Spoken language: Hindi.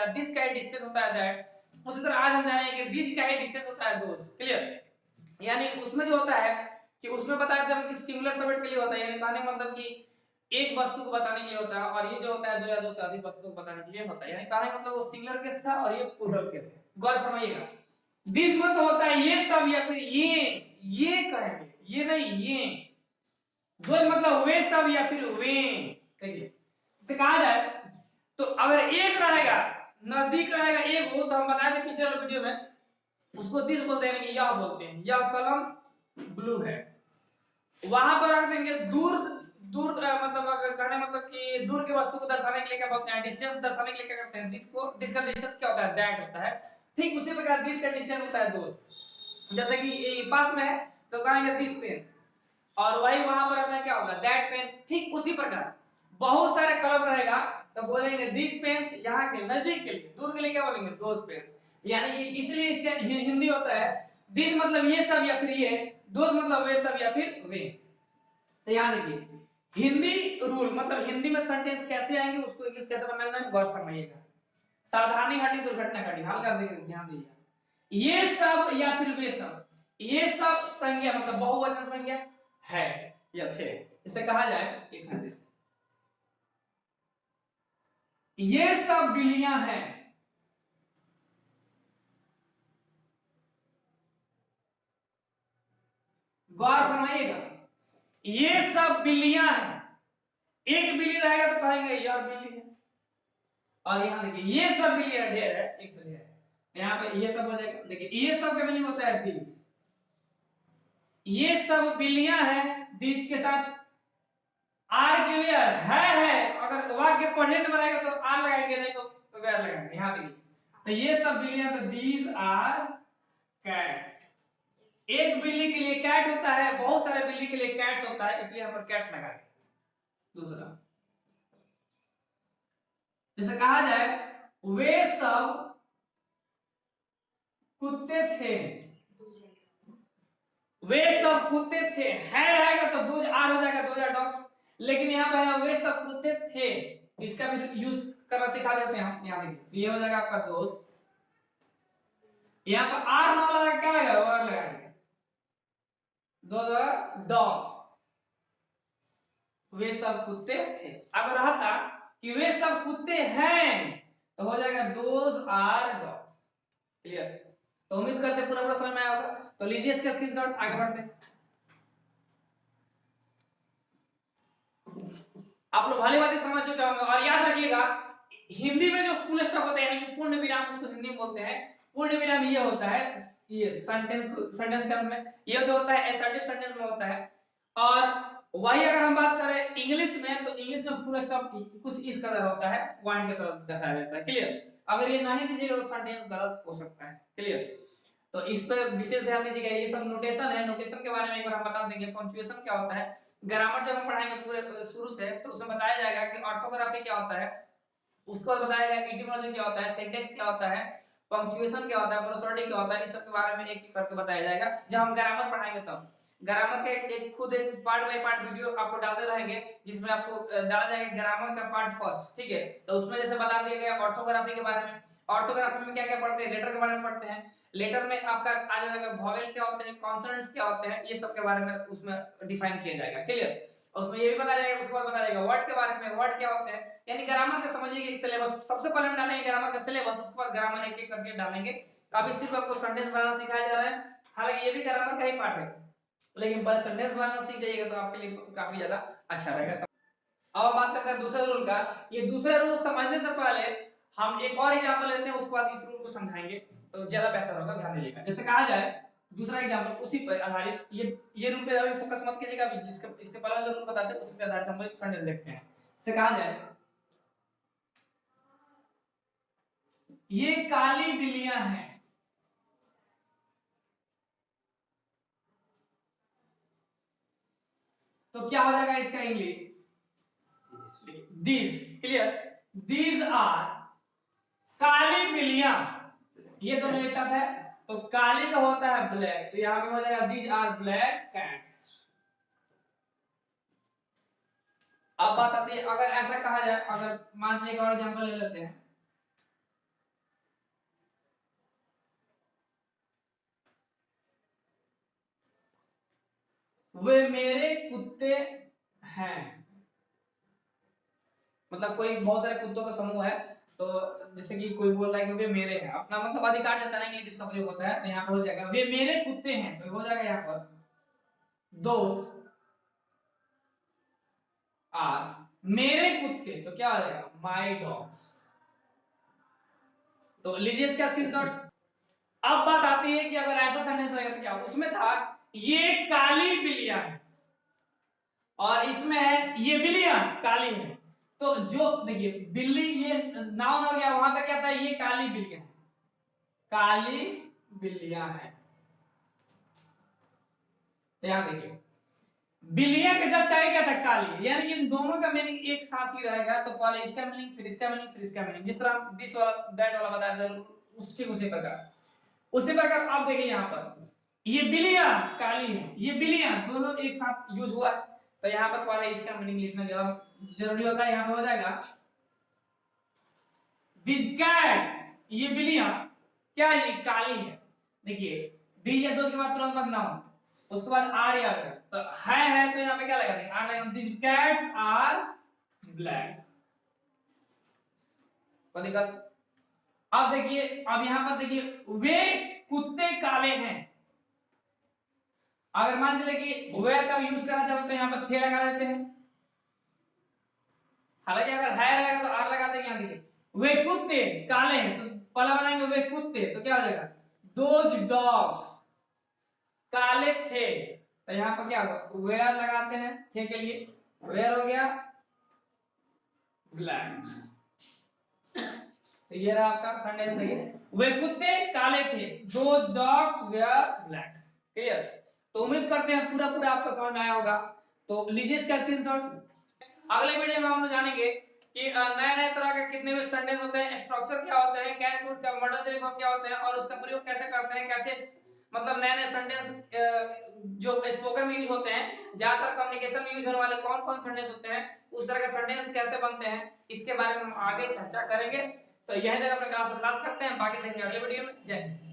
है दिस का ही डिस्टेंस होता है दैट, उसी तरह आज हम जानेंगे कि दिस का ही डिस्टेंस होता है दोस। क्लियर। यानी उसमें जो होता है कि उसमें बताया था कि सिंगुलर सबसेट के लिए होता है, यानी कहने का मतलब कि एक वस्तु को बताने के लिए होता है, और ये जो होता है दो या दो से अधिक वस्तु को बताने के लिए होता है। यानी कहने का मतलब वो सिंगुलर केस था और ये प्लूरल केस है। गौर फरमाइएगा, दिस मतलब होता है ये सब या फिर ये कहेंगे, ये नहीं ये। दो मतलब वे सब या फिर वे, देखिए इसे कहा जाए तो अगर एक रहेगा नजदीक रहेगा एक हो तो हम बताए थे पिछले वाले वीडियो में, उसको दिस बोलते हैं कि यह बोलते हैं, यह कलम ब्लू है। वहां पर रख देंगे दूर दूर मतलब अगर कहने मतलब कि दूर के वस्तु को दर्शाने के लिए क्या बोलते हैं, डिस्टेंस दर्शाने के लिए क्या करते हैं, दिस को, दिस का डिस्टेंस क्या होता है, दैट होता है। ठीक उसी प्रकार दिस का डिस्टेंस होता है दूर। जैसे कि ये पास में है तो कहेंगे दिस पेन, और वही वहां पर हमें क्या होगा, दैट पेन। ठीक उसी प्रकार बहुत सारे कलम रहेगा तो बोलेंगे दिस पेन्स, यहाँ के नजदीक के लिए, दूर के लिए क्या बोलेंगे दोस पेन्स। यानी कि इसलिए इसका हिंदी होता है दिस मतलब ये सब या फिर ये, दोस मतलब वे सब या फिर वे। तो यहाँ देखिए हिंदी रूल मतलब हिंदी में सेंटेंस कैसे आएंगे उसको इंग्लिश कैसे बनाना है, गौर फरमाइएगा। सावधानी घटी दुर्घटना घटी, हल कर देंगे, ध्यान दीजिए। ये सब या फिर वे सब, ये सब संज्ञा मतलब बहुवचन संज्ञा है या थे, इसे कहा जाए एक सेंटेंस, ये सब बिल्लियां हैं। गौर फरमाइएगा, ये सब बिल्लियां हैं। एक बिल्ली रहेगा तो कहेंगे यार बिल्ली है, और यहां देखिए ये सब बिल्लियां ढेर है, एक से ढेर है, यहाँ पे ये सब हो जाएगा। देखिए ये सब का मीनिंग होता है दिस, ये सब बिल्लियां हैं, दिस के साथ आर के लिए है, अगर वाक्य प्रेजेंट में रहेगा तो आर लगाएंगे, नहीं तो वेयर लगाएंगे। यहां देखिए तो ये सब बिल्लियां, तो दीज आर कैट्स। एक बिल्ली के लिए कैट होता है, बहुत सारे बिल्ली के लिए कैट्स होता है, इसलिए हम कैट्स लगाएंगे। दूसरा जैसे कहा जाए वे सब कुत्ते थे, वे सब कुत्ते थे, है रहेगा तो दो आर हो जाएगा, 2000 डॉग्स। लेकिन यहाँ पे है वे सब कुत्ते थे, इसका भी यूज करना सिखा देते हैं हम। यहाँ देखिए तो ये हो जाएगा आपका दोस्त, यहाँ पर आर ना लगा क्या आएगा, वर लगाएंगे, 2000 डॉग्स, वे सब कुत्ते थे। अगर रहता कि वे सब कुत्ते हैं तो हो जाएगा दोज आर डॉग्स। क्लियर। तो उम्मीद करते हैं पूरा पूरा समझ में आया होगा। तो लीजिए इसका स्क्रीनशॉट, आगे बढ़ते हैं। आप लोग भली भांति समझ चुके होंगे, और याद रखिएगा हिंदी में जो फुल स्टॉप होता है यानी कि पूर्ण विराम, उसको हिंदी में बोलते हैं पूर्ण विराम। ये होता है ये सेंटेंस के अंत में, ये जो होता है असर्टिव सेंटेंस में होता है। और वही अगर हम बात करें इंग्लिश में, तो इंग्लिश में फुल स्टॉप कुछ इस कदर होता है, पॉइंट की तरफ दर्शाया जाता है। क्लियर। अगर ये नहीं दीजिएगा तो सेंटेंस गलत हो सकता है। क्लियर। तो इस पे विशेष ध्यान दीजिएगा, ये सब नोटेशन है, नोटेशन के बारे में एक बार हम बता देंगे। पंक्चुएशन क्या होता है, ग्रामर जब हम पढ़ाएंगे पूरे शुरू से, तो उसमें बताया जाएगा कि ऑर्थोग्राफी क्या होता है, उसके बाद बताया जाएगा एटिमोलॉजी क्या होता है, सिंटेक्स क्या होता है, पंक्चुएशन क्या होता है, प्रोसोडिक क्या होता है, इस सब के बारे में एक एक करके बताया जाएगा जब हम ग्रामर पढ़ाएंगे तब। ग्रामर के एक खुद एक पार्ट बाय पार्ट वीडियो आपको डालते रहेंगे, जिसमें आपको डाला जाएगा ग्रामर का पार्ट फर्स्ट। ठीक है। तो उसमें जैसे बता दिया गया ऑर्थोग्राफी के बारे में। ऑर्थोग्राफी में क्या क्या पढ़ते हैं, लेटर के बारे में पढ़ते हैं, लेटर में आपका आ जाएगा वॉवेल क्या होते हैं, कॉन्सोनेंट्स क्या होते हैं, ये सब के बारे में उसमें डिफाइन किया जाएगा। क्लियर। उसमें ये भी बताया जाएगा, उसके बाद बताया जाएगा वर्ड के बारे में, वर्ड क्या होते हैं, यानी ग्रामर का समझिए कि सिलेबस सबसे पहले हम डालेंगे ग्रामर का सिलेबस, उसके बाद ग्रामर एक एक करके डालेंगे। अभी सिर्फ आपको सेंटेंस बनाना सिखाया जा रहा है, हालांकि ये भी ग्रामर का ही पार्ट है, लेकिन पहले सेंटेंस बनाना सीख जाइएगा तो आपके लिए काफी ज्यादा अच्छा रहेगा। अब बात करते हैं दूसरे रूल का। ये दूसरे रूल समझने से पहले हम एक और एग्जांपल लेते हैं, उसके बाद इस रूल को समझाएंगे तो ज्यादा बेहतर होगा, ध्यान दीजिएगा। जैसे कहा जाए दूसरा एग्जांपल उसी पर आधारित, ये रूल पे अभी फोकस मत कीजिएगा, अभी जिसके इसके पहले जो रूल बताते हैं उसी पे आधारित हम एक सेंटेंस देखते हैं। जैसे कहा जाए ये काली बिल्लियां हैं, तो क्या हो जाएगा इसका English, these. Clear. These are काली बिल्लियां, ये दोनों एक साथ है तो काली का होता है ब्लैक, तो यहां पे हो जाएगा दीज आर ब्लैक कैट्स। अब बात आती है अगर ऐसा कहा जाए, अगर मान लीजिए और एग्जांपल ले लेते हैं, वे मेरे कुत्ते हैं, मतलब कोई बहुत सारे कुत्तों का समूह है, तो जैसे कि कोई बोल रहा है कि वे मेरे हैं, अपना मतलब अधिकार जताने के लिए जिसका प्रयोग होता है, तो यहाँ पर हो जाएगा वे मेरे कुत्ते हैं, तो हो जाएगा यहाँ पर दोस्त आर मेरे कुत्ते, तो क्या हो जाएगा माय डॉग्स। तो लीजिए इसका स्क्रीनशॉट। अब बात आती है कि अगर ऐसा सेंटेंस रहेगा तो क्या, उसमें था ये काली बिल्लियां है और इसमें है ये बिल्लियां काली है, तो जो देखिए बिल्ली ये नाउन हो गया, वहां पे क्या था ये काली बिल्लियां है, काली बिल्लियां है। तो यहां देखिए बिल्लियां के जस्ट आगे क्या था काली, यानी कि इन दोनों का मीनिंग एक साथ ही रहेगा, तो पहले इसका मीनिंग फिर इसका मीनिंग फिर इसका मीनिंग, जिस तरह दिस वाला दैट वाला बताया जरूर उसी प्रकार। उसी प्रकार आप देखिए यहाँ पर ये बिल्लियां काली है, ये बिल्लियां दोनों एक साथ यूज हुआ है, तो यहाँ पर पहले इसका मीनिंग लिखना जरूरी होता है। यहाँ पर हो जाएगा दिस कैट्स, ये बिल्लियां क्या ये काली है, देखिए दी या दो के बाद तुरंत नाउन, उसके बाद आर आ गया, तो है तो यहाँ पे क्या लगा देंगे आर लगा, दिस कैट्स आर ब्लैक, कोई दिक्कत। अब देखिए अब यहाँ पर देखिए वे कुत्ते काले हैं, अगर मान चले कि वेयर का यूज करना चाहते तो यहाँ पर थे लगा देते हैं, हालांकि अगर है रहेगा तो आर लगा देंगे। यहाँ देखिए वे कुत्ते काले हैं, तो पहला बनाएंगे वे कुत्ते, तो क्या हो जाएगा दोज डॉग्स काले थे, तो यहाँ पर क्या होगा वेयर लगाते हैं थे के लिए, वेयर हो गया ब्लैक, तो ये रहा आपका सेंटेंस। देखिए वे कुत्ते काले थे, those dogs were black, clear. तो उम्मीद करते हैं पूरा पूरा आपको समझ में आया होगा, तो लीजिए इसका स्क्रीनशॉट। अगले वीडियो में हम लोग जानेंगे कि नए नए तरह के कितने भी सेंटेंस होते हैं, स्ट्रक्चर क्या होते हैं, कैन कुड का मॉडल फॉर्म क्या होते हैं और उसका प्रयोग कैसे करते हैं, कैसे मतलब नए नए सेंटेंस जो स्पोकन में यूज होते हैं, ज्यादातर कम्युनिकेशन में यूज होने वाले कौन कौन सेंटेंस होते हैं, उस तरह के सेंटेंस कैसे बनते हैं, इसके बारे में हम आगे चर्चा करेंगे। तो यही तक अपने क्लास करते हैं, बाकी देखेंगे अगले वीडियो में। जय हिंद।